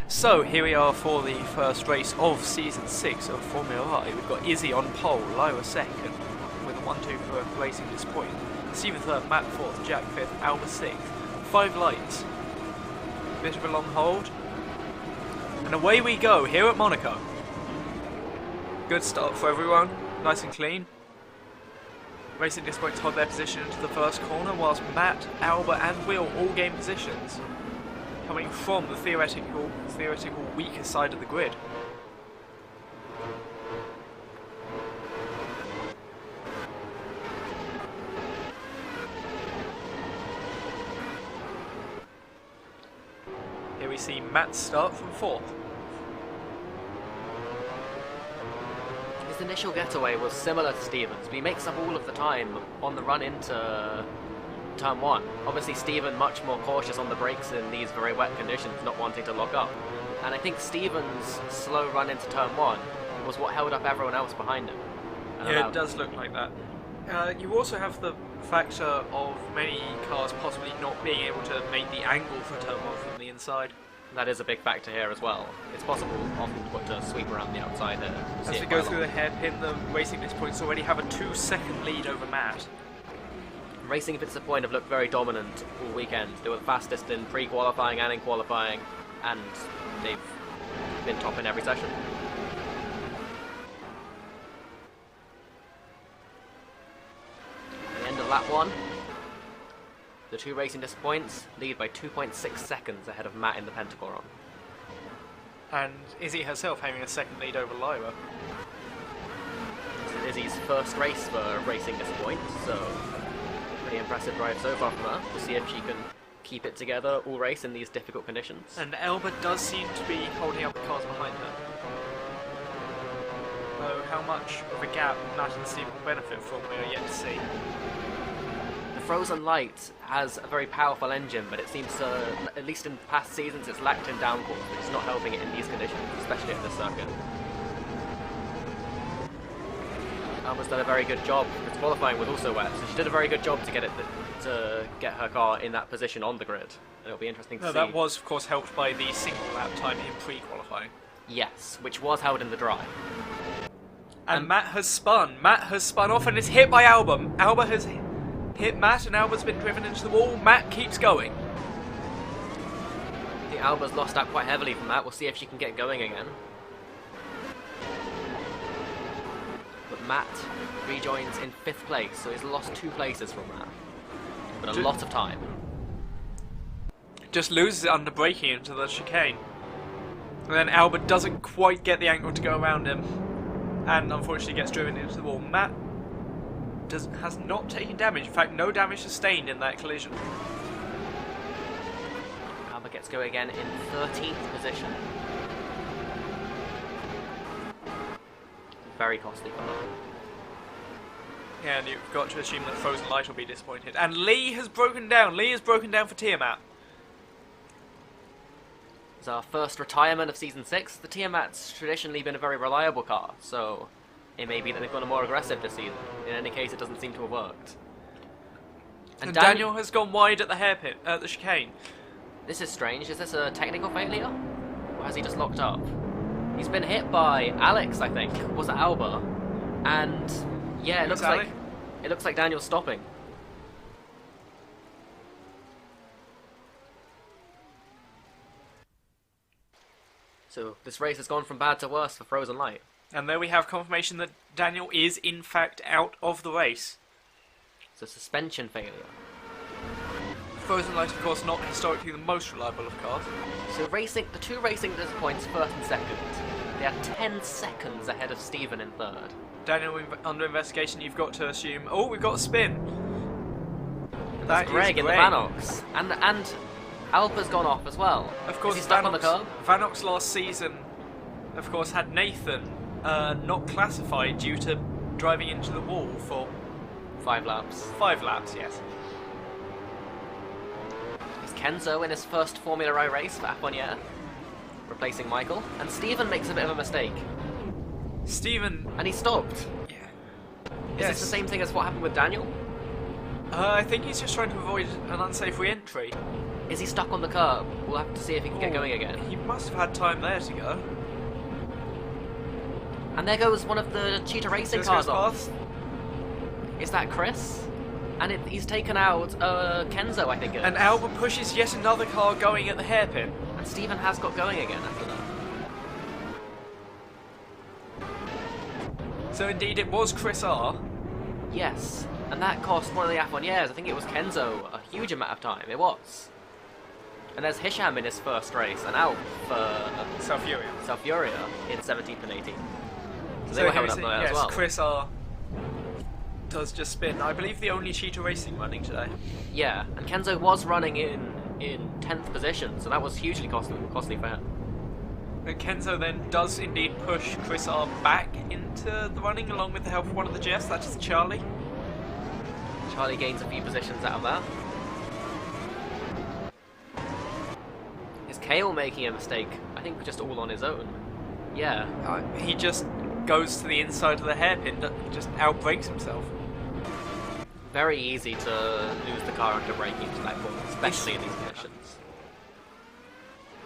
So here we are for the first race of Season 6 of Formula I. We've got Izzy on pole, Lyra second, with a 1-2 for Racing This Point. Stephen third, Matt fourth, Jack fifth, Albert sixth. 5 lights. Bit of a long hold. And away we go here at Monaco. Good start for everyone, nice and clean. Racing This Point hold their position into the first corner, whilst Matt, Albert and Will all gain positions, coming from the theoretical weaker side of the grid. Here we see Matt start from fourth. His initial getaway was similar to Stevens, but he makes up all of the time on the run into turn 1. Obviously Steven much more cautious on the brakes in these very wet conditions, not wanting to lock up. And I think Stevens' slow run into turn 1 was what held up everyone else behind him. Yeah, it does look like that. You also have the factor of many cars possibly not being able to make the angle for turn 1 from the inside. That is a big factor here as well. It's possible often to sweep around the outside there. As we go through the hairpin, the Racing This Points already have a 2-second lead over Matt. Racing This Point have looked very dominant all weekend. They were the fastest in pre-qualifying and in qualifying, and they've been top in every session. At the end of lap 1, the two Racing This Points lead by 2.6 seconds ahead of Matt in the Pentacoron. And Izzy herself having a second lead over Lyra. This is Izzy's first race for Racing This Point, so pretty impressive drive so far from her. We'll see if she can keep it together all race in these difficult conditions. And Albert does seem to be holding up the cars behind her. Though how much of a gap Matt and Steve will benefit from, we are yet to see. The Frozen Light has a very powerful engine, but it seems to, at least in past seasons, it's lacked in downforce, which is not helping it in these conditions, especially at this circuit. Alma's done a very good job, because qualifying was also wet, so she did a very good job to get her car in that position on the grid. And it'll be interesting to see. That was, of course, helped by the single lap time in pre-qualifying. Yes, which was held in the dry. And Matt has spun. Matt has spun off and is hit by Albert. Albert has hit Matt and Albert's been driven into the wall. Matt keeps going. I think Alba's lost out quite heavily from that. We'll see if she can get going again. But Matt rejoins in 5th place, so he's lost 2 places from that. But a lot of time. Just loses it under braking into the chicane. And then Albert doesn't quite get the angle to go around him. And unfortunately gets driven into the wall. Matt has not taken damage. In fact, no damage sustained in that collision. Albert gets going again in 13th position. Very costly for her. Yeah, and you've got to assume that Frozen Light will be disappointed. And Lee has broken down. Lee has broken down for Tiamat. It's our first retirement of Season 6. The Tiamat's traditionally been a very reliable car, so it may be that they've gone more aggressive this season. In any case, it doesn't seem to have worked. And Daniel has gone wide at the hairpin, at the chicane. This is strange. Is this a technical failure? Or has he just locked up? He's been hit by Alex, I think. Was it Alba? And yeah, it looks like Daniel's stopping. So this race has gone from bad to worse for Frozen Light. And there we have confirmation that Daniel is in fact out of the race. It's a suspension failure. Frozen Light, of course, not historically the most reliable of cars. So the two Racing This Points, 1st and 2nd, they are 10 seconds ahead of Steven in 3rd. Daniel under investigation, you've got to assume... Oh, we've got a spin. That's Greg in the Vanox. And Alba's gone off as well. Of course, is he stuck on the curb? Vanox last season, of course, had Nathan not classified due to driving into the wall for 5 laps. 5 laps, yes. It's Kenzo in his first Formula I race for F1, replacing Michael. And Steven makes a bit of a mistake. Steven... And he stopped. Yeah. Is this the same thing as what happened with Daniel? I think he's just trying to avoid an unsafe re-entry. Is he stuck on the curb? We'll have to see if he can get going again. He must have had time there to go. And there goes one of the Cheetah Racing Goes cars past. off. Is that Chris? And he's taken out Kenzo, I think it is. And Albert pushes yet another car going at the hairpin. And Stephen has got going again after that. So indeed it was Chris R. Yes, and that cost one of the F1 I think it was Kenzo, a huge amount of time. It was. And there's Hisham in his first race, and Alp for South Furia in 17th and 18th. So they So were held here's up it, there yes, as well. Chris R. does just spin. I believe the only Cheetah Racing running today. Yeah, and Kenzo was running in 10th position, so that was hugely costly for him. And Kenzo then does indeed push Chris R back into the running along with the help of one of the Jeffs, that is Charlie. Charlie gains a few positions out of that. Is Kale making a mistake? I think just all on his own. Yeah. He just goes to the inside of the hairpin, just outbrakes himself. Very easy to lose the car under braking to that point, especially in these conditions.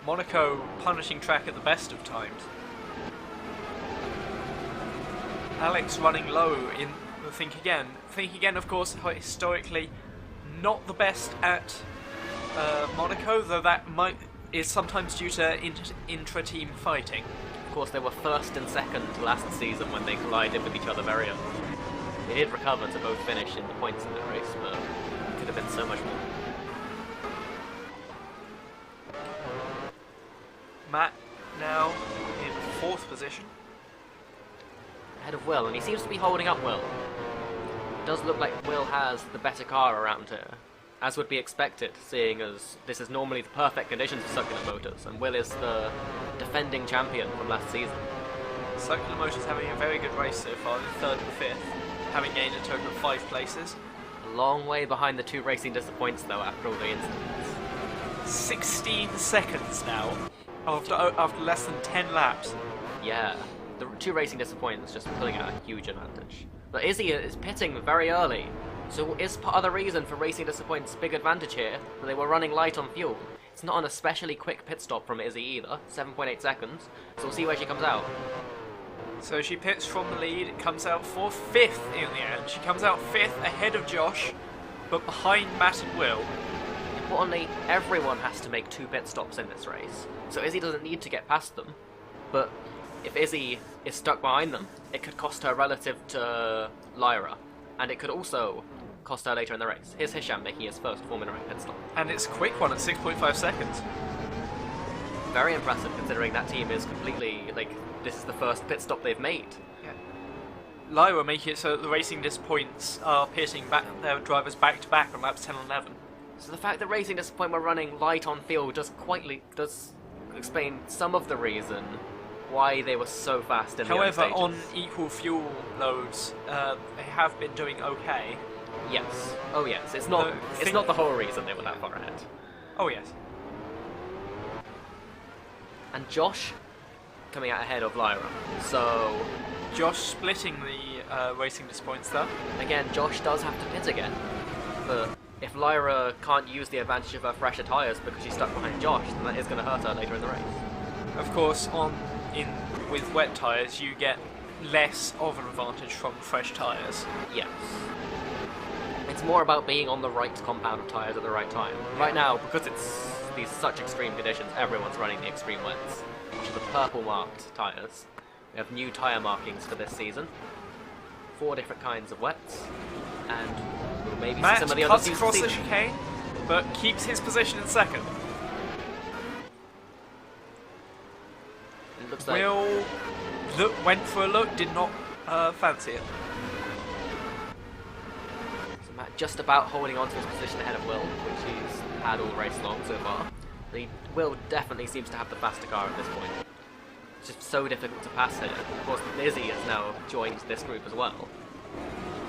Monaco punishing track at the best of times. Alex running low in the Think Again. Think Again, of course, historically not the best at Monaco, though that is sometimes due to intra-team fighting. Of course, they were first and second last season when they collided with each other very early. They did recover to both finish in the points in that race, but it could have been so much more. Matt now in 4th position. Ahead of Will, and he seems to be holding up Will. It does look like Will has the better car around here, as would be expected, seeing as this is normally the perfect conditions for Circular Motors, and Will is the defending champion from last season. Circular Motors having a very good race so far, in 3rd and 5th, having gained a total of 5 places. A long way behind the 2 Racing Disappoints though after all the incidents. 16 seconds now, after less than 10 laps. Yeah, the 2 Racing Disappointments just pulling out a huge advantage. But Izzy is pitting very early, so is part of the reason for Racing Disappointments' big advantage here that they were running light on fuel. It's not an especially quick pit stop from Izzy either, 7.8 seconds, so we'll see where she comes out. So she pits from the lead, comes out for 5th in the end. She comes out 5th ahead of Josh, but behind Matt and Will. Importantly, everyone has to make 2 pit stops in this race, so Izzy doesn't need to get past them, but if Izzy is stuck behind them, it could cost her relative to Lyra, and it could also cost her later in the race. Here's Hisham making his first Formula 1 pit stop. And it's a quick one at 6.5 seconds. Very impressive considering that team is completely, this is the first pit stop they've made. Yeah. Lyra making it so that the Racing Disappoints are pitting back their drivers back to back on laps 10 and 11. So the fact that Racing Disappointment were running light on field does explain some of the reason why they were so fast in the early However, stages. on equal fuel loads, they have been doing okay. Yes. Oh yes. It's not the whole reason they were that far ahead. Oh yes. And Josh coming out ahead of Lyra. So Josh splitting the Racing Disappoints there. again, Josh does have to pit again. But if Lyra can't use the advantage of her fresher tyres because she's stuck behind Josh, then that is going to hurt her later in the race. Of course, with wet tyres, you get less of an advantage from fresh tyres. Yes. It's more about being on the right compound of tyres at the right time. Right now, because it's these such extreme conditions, everyone's running the extreme wets, which are the purple marked tyres. We have new tyre markings for this season. 4 different kinds of wets, and we'll maybe Matt see some of the cuts others across the chicane, but keeps his position in 2nd. It looks like Will went for a look, did not fancy it. so Matt just about holding on to his position ahead of Will, which he's had all race long so far. Will definitely seems to have the faster car at this point. It's just so difficult to pass her. Of course, Lizzie has now joined this group as well.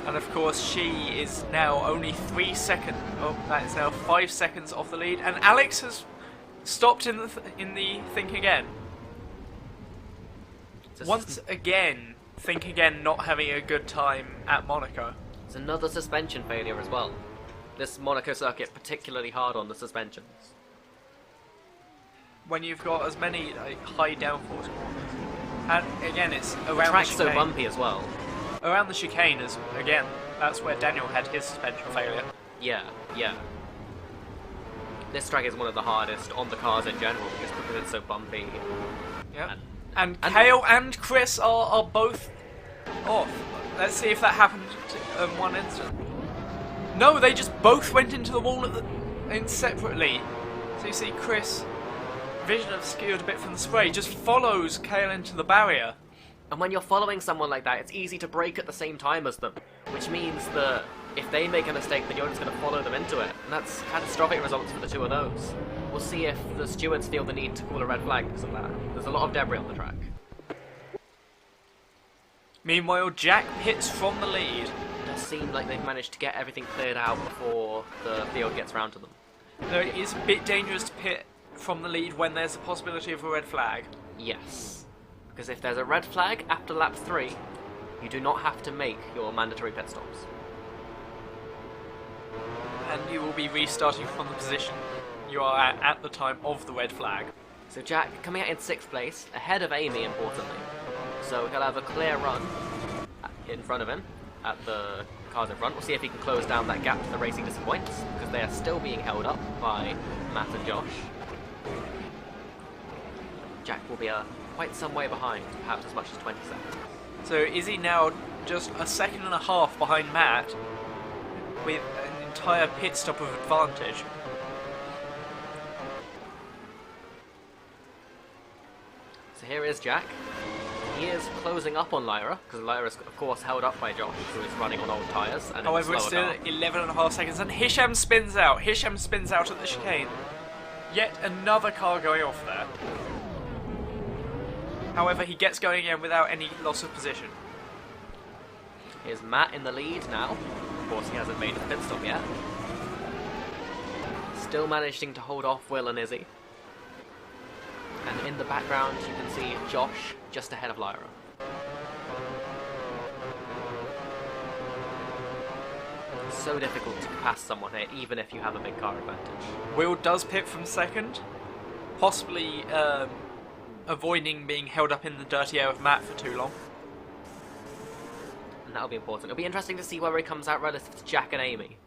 And of course, she is now only 3 seconds. Oh, that is now 5 seconds off the lead. And Alex has stopped in the Think Again. Once again, Think Again not having a good time at Monaco. It's another suspension failure as well. This Monaco circuit particularly hard on the suspensions. when you've got as many high downforce corners. And again, it's around The track's the so chicane. bumpy as well. Around the chicane is, again, that's where Daniel had his suspension failure. Yeah, yeah. This track is one of the hardest on the cars in general, just because it's so bumpy. Yeah. And- And Kale and Chris are both off. Let's see if that happened in one instant. No, they just both went into the wall separately. So you see Chris, vision obscured a bit from the spray, just follows Kale into the barrier. And when you're following someone like that, it's easy to brake at the same time as them, which means that if they make a mistake, then you're just going to follow them into it, and that's catastrophic results for the two of those. We'll see if the stewards feel the need to call a red flag because of that. There's a lot of debris on the track. Meanwhile, Jack pits from the lead. It does seem like they've managed to get everything cleared out before the field gets round to them. Though it is a bit dangerous to pit from the lead when there's a possibility of a red flag. Yes. Because if there's a red flag after lap 3, you do not have to make your mandatory pit stops. And you will be restarting from the position you are at the time of the red flag. So Jack coming out in 6th place, ahead of Amy importantly. So he'll have a clear run in front of him at the cars in front. We'll see if he can close down that gap to the Racing Disappoints, because they are still being held up by Matt and Josh. Jack will be quite some way behind, perhaps as much as 20 seconds. So is he now just a second and a half behind Matt with an entire pit stop of advantage? So here is Jack. He is closing up on Lyra, because Lyra is of course held up by Josh, who is running on old tyres. And However, it's still 11 and a half seconds, and Hisham spins out. Hisham spins out at the chicane. Yet another car going off there. However, he gets going again without any loss of position. Here's Matt in the lead now. Of course, he hasn't made a pit stop yet. Still managing to hold off Will and Izzy. And in the background, you can see Josh just ahead of Lyra. It's so difficult to pass someone here, even if you have a big car advantage. Will does pit from second, possibly avoiding being held up in the dirty air of Matt for too long. And that'll be important. It'll be interesting to see where he comes out relative to Jack and Amy.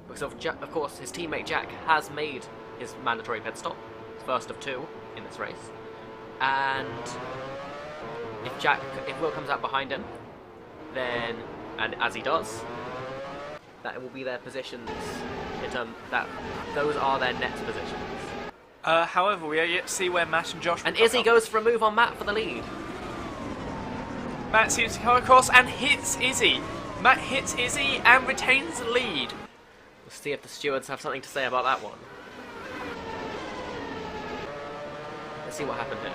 Because of course, his teammate Jack has made his mandatory pit stop, his first of 2 in this race. And if Will comes out behind him, then, and as he does, that will be their positions in terms that those are their net positions. However, we are yet to see where Matt and Josh will And come Izzy up. goes for a move on Matt for the lead. Matt seems to come across and hits Izzy. Matt hits Izzy and retains the lead. We'll see if the stewards have something to say about that one. Let's see what happened here.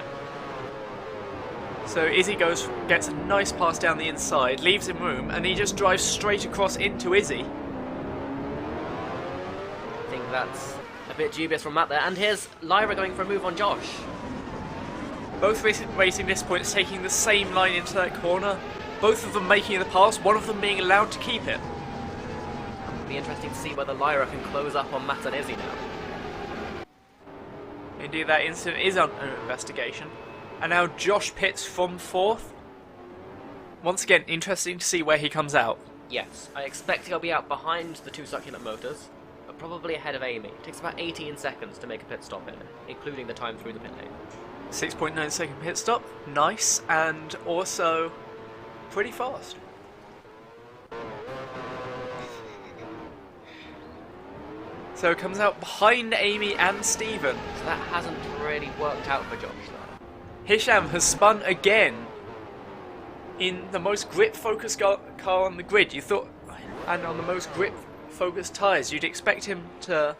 So Izzy gets a nice pass down the inside, leaves him room, and he just drives straight across into Izzy. I think that's a bit dubious from Matt there. And here's Lyra going for a move on Josh. Both Racing Disappoints taking the same line into that corner, both of them making the pass, one of them being allowed to keep it. It'll be interesting to see whether Lyra can close up on Matt and Izzy now. Indeed, that incident is under investigation. And now Josh pits from 4th. Once again, interesting to see where he comes out. Yes, I expect he'll be out behind the 2 succulent motors, but probably ahead of Amy. It takes about 18 seconds to make a pit stop here, including the time through the pit lane. 6.9 second pit stop, nice, and also pretty fast. So it comes out behind Amy and Stephen. So that hasn't really worked out for Josh though. Hisham has spun again in the most grip-focused car on the grid. You thought, and on the most grip-focused tyres, you'd expect him to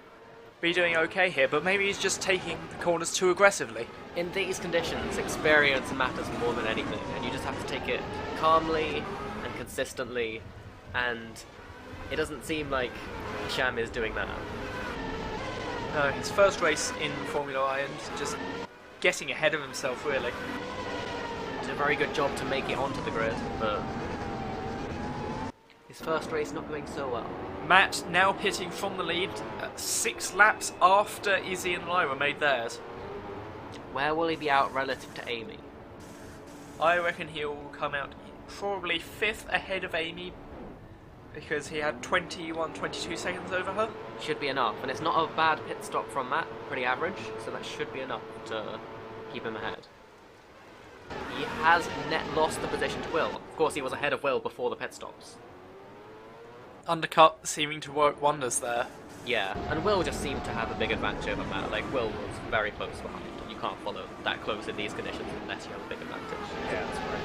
be doing okay here, but maybe he's just taking the corners too aggressively. In these conditions, experience matters more than anything, and you just have to take it calmly and consistently, and it doesn't seem like Hisham is doing that. No, his first race in Formula I and just getting ahead of himself, really. Did a very good job to make it onto the grid, but his first race not going so well. Matt now pitting from the lead 6 laps after Izzy and Lyra made theirs. Where will he be out relative to Amy? I reckon he'll come out probably 5th ahead of Amy because he had 21, 22 seconds over her. Should be enough, and it's not a bad pit stop from Matt, pretty average, so that should be enough to keep him ahead. He has net lost the position to Will. Of course, he was ahead of Will before the pit stops. Undercut seeming to work wonders there. Yeah, and Will just seemed to have a big advantage over Matt. Like, Will was very close behind. You can't follow that close in these conditions unless you have a big advantage. Yeah, that's correct.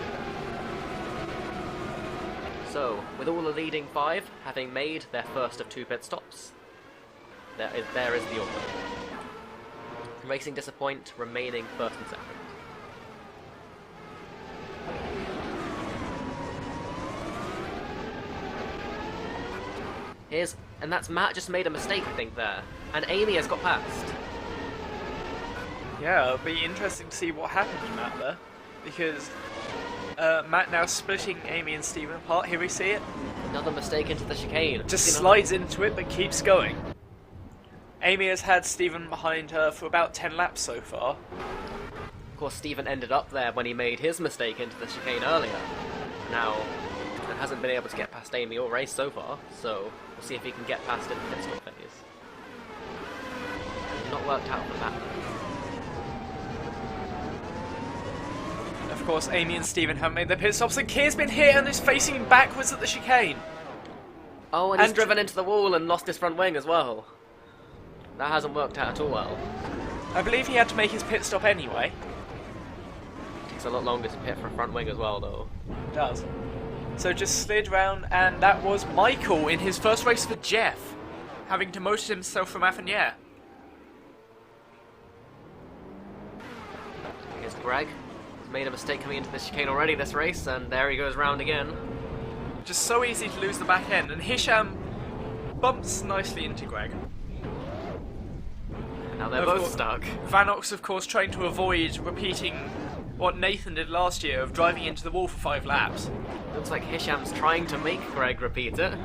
So, with all the leading 5 having made their first of 2 pit stops, there is the order. Racing Disappoint remaining 1st and 2nd. And that's Matt just made a mistake, I think, there. And Amy has got past. Yeah, it'll be interesting to see what happened to Matt there. Because Matt now splitting Amy and Stephen apart. Here we see it. Another mistake into the chicane. Just slides into it but keeps going. Amy has had Stephen behind her for about 10 laps so far. Of course, Stephen ended up there when he made his mistake into the chicane earlier. Now, and hasn't been able to get past Amy or race so far, so we'll see if he can get past in the pit stop phase. Not worked out for that. Of course, Amy and Stephen haven't made their pit stops, and Keir's been hit and is facing backwards at the chicane. Oh, and he's driven into the wall and lost his front wing as well. That hasn't worked out at all well. I believe he had to make his pit stop anyway. Takes a lot longer to pit for a front wing as well, though. It does. So just slid round, and that was Michael in his first race for Jeff, having demoted himself from Affiniere. Here's Greg. He's made a mistake coming into the chicane already this race, and there he goes round again. Just so easy to lose the back end, and Hisham bumps nicely into Greg. And now they're both stuck. Vanox, of course, trying to avoid repeating what Nathan did last year of driving into the wall for 5 laps. Looks like Hisham's trying to make Greg repeat it.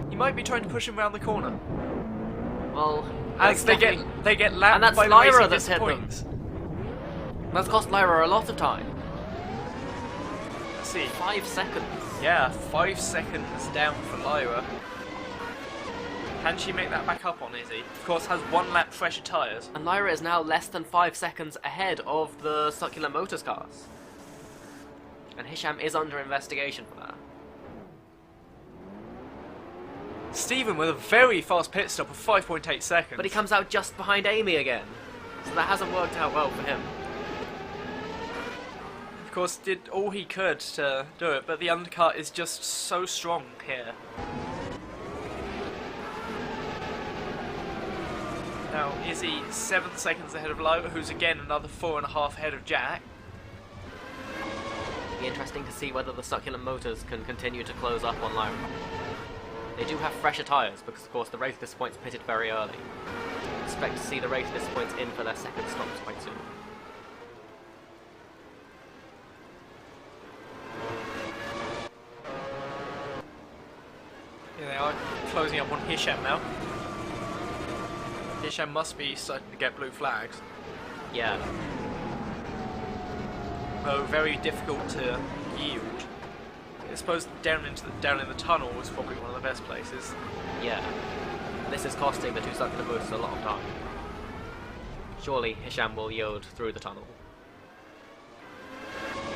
He might be trying to push him around the corner. Well, as they get lapped and that's by Lyra the Racing that's hit them. Disappoints. That's cost Lyra a lot of time. Let's see. 5 seconds. Yeah, 5 seconds down for Lyra. Can she make that back up on Izzy? Of course, has 1 lap fresher tyres. And Lyra is now less than 5 seconds ahead of the Succulent Motors cars. And Hisham is under investigation for that. Stephen with a very fast pit stop of 5.8 seconds. But he comes out just behind Amy again. So that hasn't worked out well for him. Of course, did all he could to do it, but the undercut is just so strong here. Now, Izzy 7 seconds ahead of Lyra, who's again another 4.5 ahead of Jack. Be interesting to see whether the Succulent Motors can continue to close up on Lyra. They do have fresher tyres because, of course, the Race Disappoints pitted very early. Expect to see the Race Disappoints in for their second stops quite soon. Here they are, closing up on Hisham now. Hisham must be starting to get blue flags. Yeah. Though very difficult to yield. I suppose down in the tunnel was probably one of the best places. Yeah. This is costing the 2 Succulent Motors a lot of time. Surely Hisham will yield through the tunnel.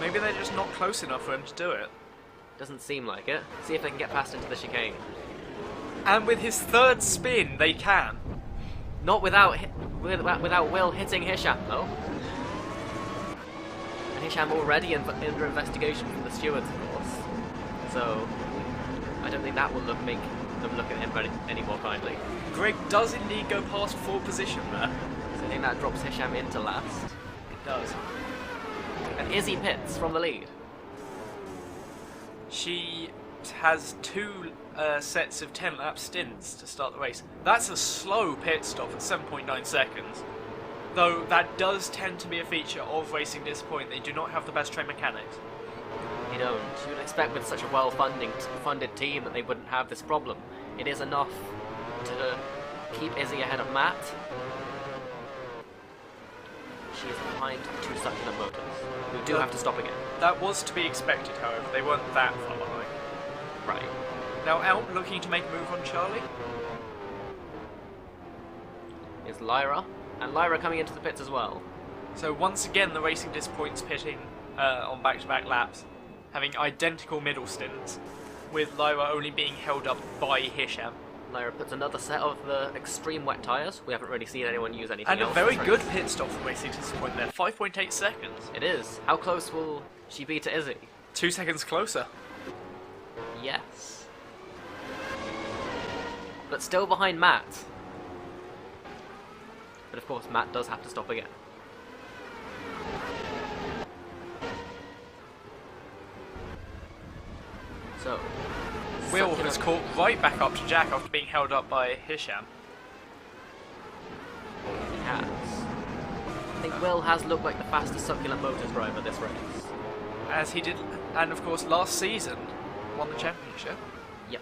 Maybe they're just not close enough for him to do it. Doesn't seem like it. See if they can get past into the chicane. And with his 3rd spin, they can. Not without Will hitting Hisham, though. And Hisham already under investigation from the stewards, of course. So, I don't think that will make them look at him any more kindly. Greg does indeed go past 4th position there. So I think that drops Hisham into last. It does. And Izzy pits from the lead. She has 2 sets of 10 lap stints to start the race. That's a slow pit stop at 7.9 seconds. Though that does tend to be a feature of Racing Disappoint. They do not have the best train mechanics. They don't. You would expect with such a well-funded team that they wouldn't have this problem. It is enough to keep Izzy ahead of Matt. she is behind two Succulent Motors, who do have to stop again. That was to be expected, however. They weren't that far behind. Right. Now out looking to make a move on Charlie. Is Lyra, and Lyra coming into the pits as well. So once again, the Racing Disappoints pitting on back-to-back laps, having identical middle stints, with Lyra only being held up by Hisham. Lyra puts another set of the extreme wet tyres. We haven't really seen anyone use anything And else. a very this good race. pit stop from Racing Disappointment there, 5.8 seconds. It is. How close will she be to Izzy? 2 seconds closer. Yes. But still behind Matt. But of course, Matt does have to stop again. So, Will Succulent- has caught right back up to Jack after being held up by Hisham. He has. I think Will has looked like the fastest Succulent Motors driver this race. As he did, and of course last season, won the championship. Yep.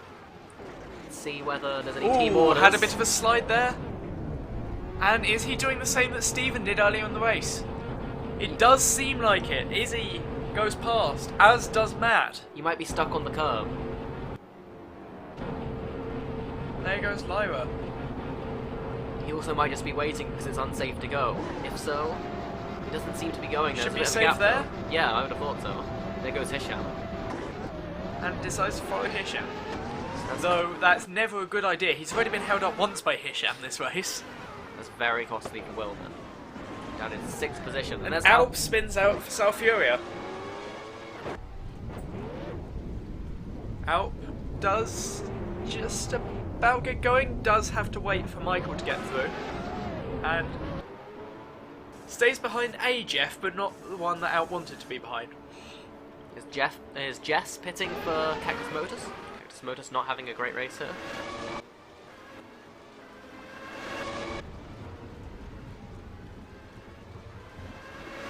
Let's see whether there's any team Ooh, orders. had a bit of a slide there. And is he doing the same that Stephen did earlier in the race? It does seem like it. Izzy goes past, as does Matt. You might be stuck on the curb. There goes Lyra. He also might just be waiting because it's unsafe to go. If so, he doesn't seem to be going. There's Should a be bit of a safe gap there? though. Yeah, I would have thought so. There goes Hisham. And decides to follow Hisham. That's, Though that's never a good idea. He's already been held up once by Hisham this race. that's very costly for Will then. Down in 6th position. And And there's Alp spins out for Salfuria. Alp does just about get going, does have to wait for Michael to get through. And stays behind a Jeff, but not the one that Alp wanted to be behind. Is Jess pitting for Cactus Motors? Cactus Motors not having a great race here.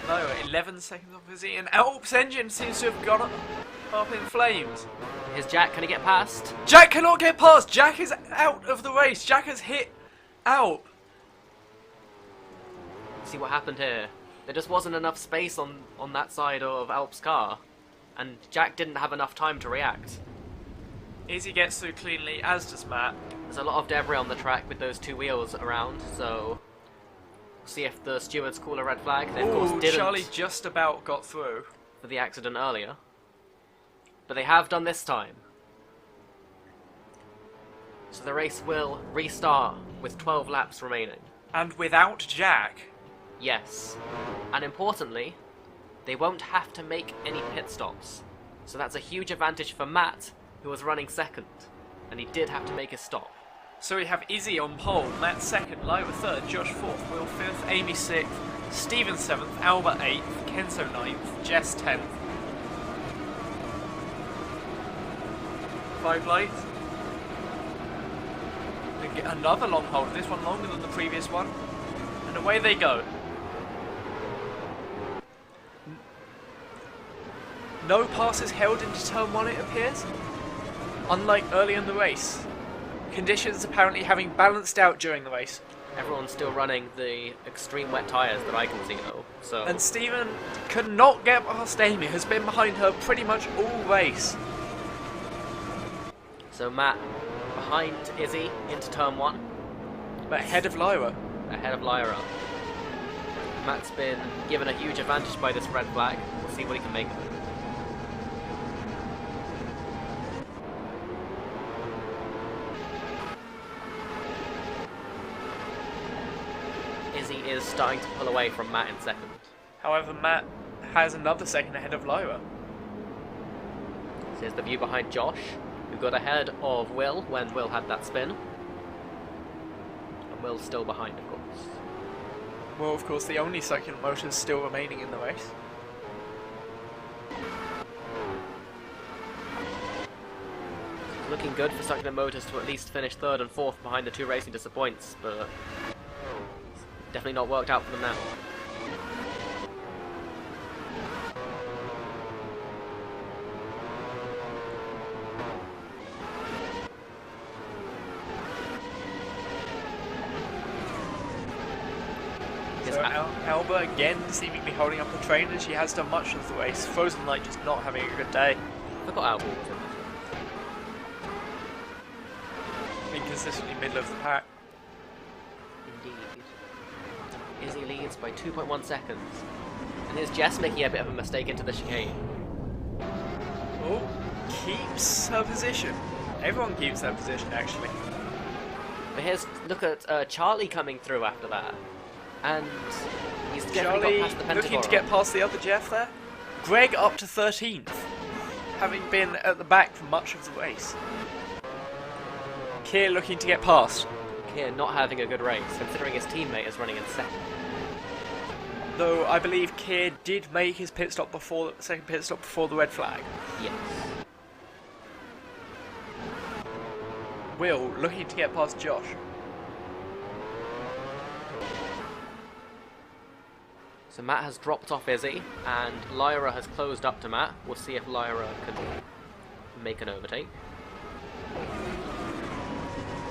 No, 11 seconds off Izzy, and Alp's engine seems to have gone up in flames. Is Jack gonna get past? Jack cannot get past! Jack is out of the race! Jack has hit Alp! See what happened here. There just wasn't enough space on that side of Alp's car. And Jack didn't have enough time to react. Izzy gets through cleanly, as does Matt. There's a lot of debris on the track with those two wheels around, so we'll see if the stewards call a red flag. They of course Ooh, didn't Charlie just about got through. for the accident earlier. But they have done this time. So the race will restart with 12 laps remaining. And without Jack. Yes. And importantly, they won't have to make any pit stops. So that's a huge advantage for Matt, who was running second. And he did have to make his stop. So we have Izzy on pole, Matt second, Lyra third, Josh fourth, Will fifth, Amy sixth, Stephen seventh, Albert eighth, Kenzo ninth, Jess 10th. 5 lights. They get another long hold, this one longer than the previous one. And away they go. No passes held into turn 1, it appears. Unlike early in the race. Conditions apparently having balanced out during the race. Everyone's still running the extreme wet tyres that I can see though, so... And Stephen cannot get past Amy, has been behind her pretty much all race. So Matt behind Izzy into turn 1, But ahead of Lyra. ahead of Lyra. Matt's been given a huge advantage by this red flag. We'll see what he can make of it. Izzy is starting to pull away from Matt in second. However, Matt has another second ahead of Lyra. So here's the view behind Josh, who got ahead of Will when Will had that spin. And Will's still behind, of course. Well, of course, the only Succulent Motors still remaining in the race. Looking good for Succulent Motors to at least finish third and fourth behind the two Racing Disappoints, but definitely not worked out for them now. Here's Alba again seemingly holding up the train, and she has done much of the race. Frozen Light just not having a good day. I forgot Alba was in this. Inconsistently middle of the pack. Indeed. Izzy leads by 2.1 seconds. And here's Jess making a bit of a mistake into the chicane. Oh, keeps her position. Everyone keeps their position, actually. But look at Charlie coming through after that. And he's definitely Charlie got past the Pentagon. looking to get past the other Jeff there. Greg up to 13th, having been at the back for much of the race. Keir looking to get past. Keir not having a good race, considering his teammate is running in second. Though I believe Keir did make his second pit stop before the red flag. Yes. Will looking to get past Josh. So Matt has dropped off Izzy, and Lyra has closed up to Matt. We'll see if Lyra can make an overtake.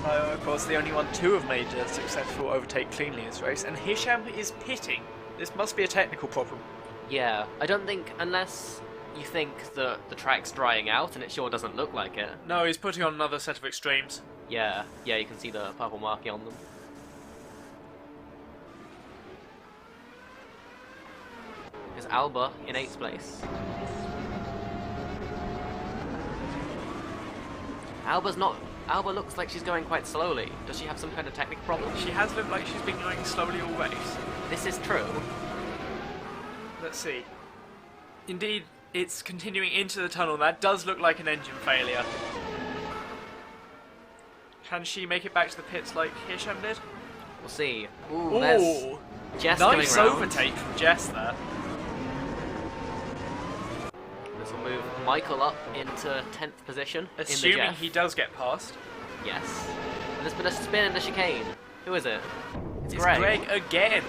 Lyra, of course, the only one to have made a successful overtake cleanly in this race, and Hisham is pitting. This must be a technical problem. Yeah, I don't think, unless you think that the track's drying out, and it sure doesn't look like it. No, he's putting on another set of extremes. Yeah, you can see the purple marking on them. There's Alba in 8th place. Alba looks like she's going quite slowly. Does she have some kind of technical problem? She has looked like she's been going slowly all race. This is true. Let's see. Indeed, it's continuing into the tunnel. That does look like an engine failure. Can she make it back to the pits like Hisham did? We'll see. Ooh, there's Jess nice coming round. overtake from Jess there. This will move Michael up into 10th position. Assuming in the Jeff. he does get past. Yes. And there's been a spin in the chicane. Who is it? It's Greg. Greg again.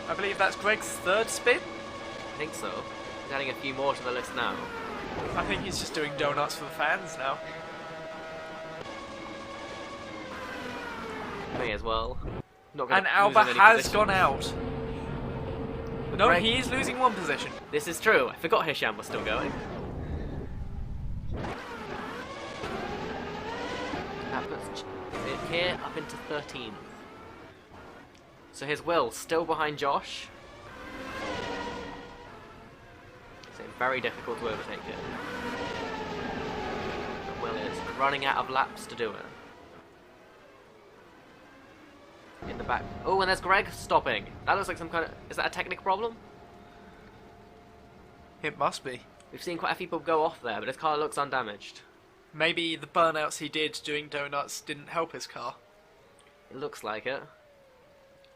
I believe that's Greg's third spin. I think so. He's adding a few more to the list now. I think he's just doing donuts for the fans now. May as well. Not gonna And Alba lose in any has position. gone out. No, Greg- he is losing one position. This is true. I forgot Hisham was still going. That puts here up into 13th. So here's Will, still behind Josh. So very difficult to overtake him. But Will is running out of laps to do it. In the back. Oh, and there's Greg stopping. That looks like some kind of... Is that a technical problem? It must be. We've seen quite a few people go off there, but his car looks undamaged. Maybe the burnouts he did doing donuts didn't help his car. It looks like it.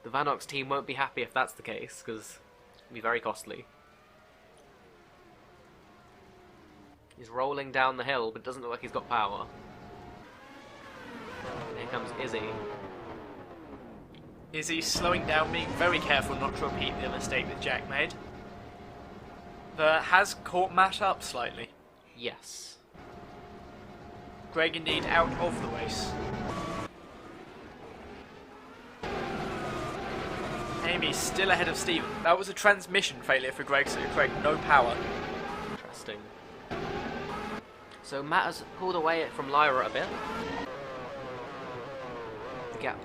The Vanox team won't be happy if that's the case, because it'll be very costly. He's rolling down the hill, but it doesn't look like he's got power. And here comes Izzy. Izzy slowing down, being very careful not to repeat the mistake that Jack made. That has caught Matt up slightly. Yes. Greg indeed out of the race. Amy still ahead of Steven. That was a transmission failure for Greg, so Greg no power. Interesting. So Matt has pulled away from Lyra a bit. The gap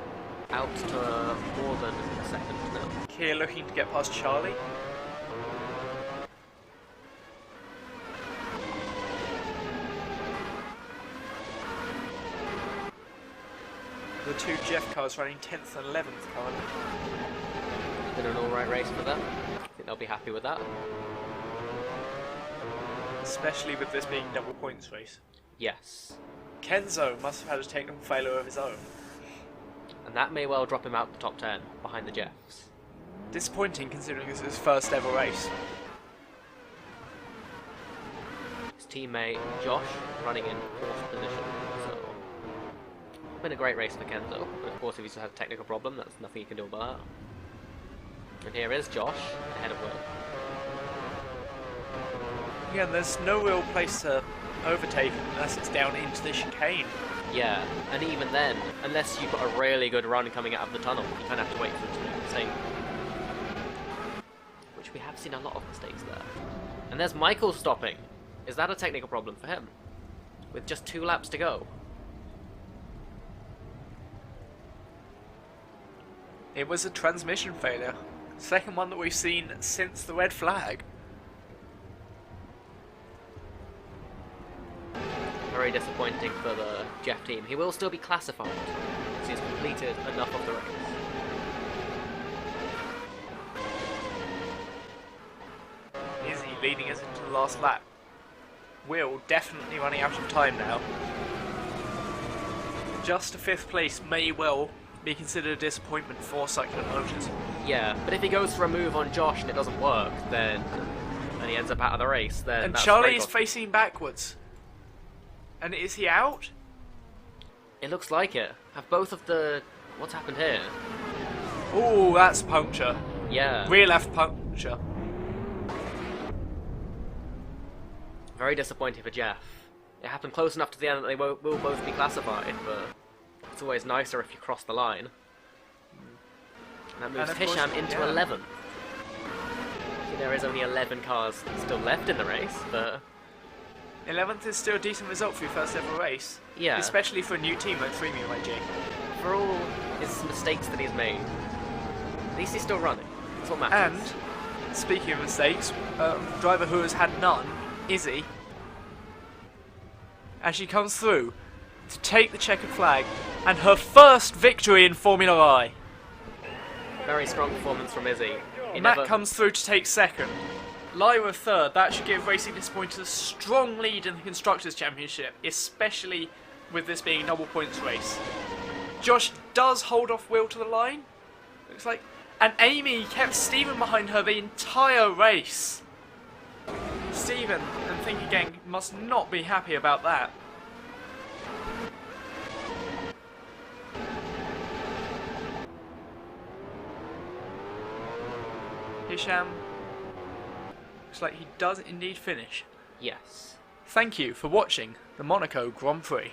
out to more than a second now. Keir looking to get past Charlie. The two Jeff cars running 10th and 11th currently. Been an alright race for them. I think they'll be happy with that. Especially with this being double points race. Yes. Kenzo must have had a technical failure of his own. And that may well drop him out the top 10, behind the Jeffs. Disappointing considering this is his first ever race. His teammate Josh running in 4th position. So, been a great race for Kenzo. But of course, if he's had a technical problem, that's nothing you can do about it. And here is Josh, ahead of Will. Again, there's no real place to overtake unless it's down into the chicane. Yeah, and even then, unless you've got a really good run coming out of the tunnel, you kind of have to wait for it to make a mistake. seen a lot of mistakes there. And there's Michael stopping. Is that a technical problem for him? With just 2 laps to go. It was a transmission failure. Second one that we've seen since the red flag. Very disappointing for the Jeff team. He will still be classified, because he's completed enough of the race. Izzy leading us into the last lap. Will definitely running out of time now. Just a 5th place may well be considered a disappointment for Cyclone Motors. Yeah, but if he goes for a move on Josh and it doesn't work, then and he ends up out of the race, then And that's Charlie very is good. facing backwards. And is he out? It looks like it. Have both of the... What's happened here? Oh, that's puncture. Yeah. Rear left puncture. Very disappointing for Jeff. It happened close enough to the end that they will both be classified, but it's always nicer if you cross the line. And that moves of course, Hisham into yeah. 11th. There is only 11 cars still left in the race, but 11th is still a decent result for your first ever race. yeah, Especially for a new team like Freemium IG. for all his mistakes that he's made, at least he's still running. That's what matters. And, speaking of mistakes, driver who has had none, Izzy, as she comes through to take the checkered flag and her first victory in Formula I. Very strong performance from Izzy. He Matt never- comes through to take 2nd. Lyra 3rd. That should give Racing Disappointers a strong lead in the Constructors' Championship, especially with this being a double points race. Josh does hold off Will to the line, looks like, and Amy kept Stephen behind her the entire race. Stephen and Thinker Gang must not be happy about that. Hisham looks like he does indeed finish. Yes. Thank you for watching the Monaco Grand Prix.